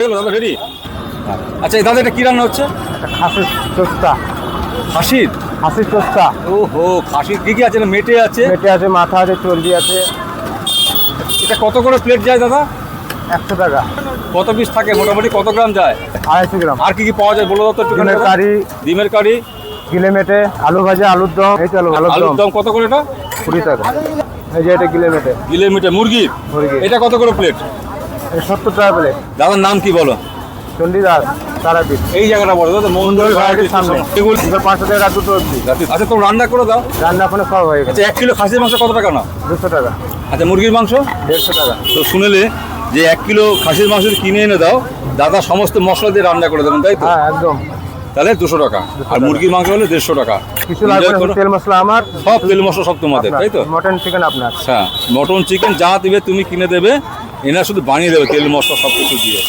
দাদা রেডি? আচ্ছা এই দাদা এটা কি রান্না হচ্ছে? খাসির চোস্তা। খাসির? খাসির চোস্তা। ওহো, খাসির কি কি আছে? না মেটে আছে, পেটে আছে, মাথা আছে, চর্বি আছে। এটা কত করে প্লেট যায় দাদা? 100 টাকা। কত পিস থাকে মোটামুটি, কত গ্রাম যায়? 250 গ্রাম। আর কি কি পাওয়া যায় বলো তো একটু। ডিমের কারি, ডিমের কারি, গিলে মেটে, আলু ভাজা, আলুর দম। এই তো আলুর আলুর দম দম কত করে এটা? 20 টাকা। এই যে এটা গিলে মেটে। গিলে মিটে মুরগির, মুরগি। এটা কত করে প্লেট? এটা 70 টাকা প্লেট। দাদার নাম কি বলো? চণ্ডীদাস তারাপীঠ। এই জায়গাটা বলো দাদা, মন্দির ভাড়াটির সামনে। এগুলো 500 টাকা দুটো অবধি। আচ্ছা তো রান্না করে দাও। রান্না ফোনে সব হয়ে গেছে। আচ্ছা 1 কিলো খাসির মাংস কত টাকা না? 200 টাকা। আচ্ছা মুরগির মাংস 150 টাকা। তো শুনেলে যে 1 কিলো খাসির মাংস কিনে এনে দাও, দাদা সমস্ত মশলা দিয়ে রান্না করে দেবেন, তাই তো? হ্যাঁ একদম। তাহলে 200 টাকা। আর মুরগির মাংস হলে 150 টাকা। কিছু লাগবে না, তেল মশলা আমার। সব তেল মশলা সব তোমাদের, তাই তো? মটন চিকেন আপনার। হ্যাঁ, মটন চিকেন যা দিবে তুমি কিনে দেবে, এনা শুধু বানিয়ে দেবে তেল মশলা সব কিছু দিয়ে।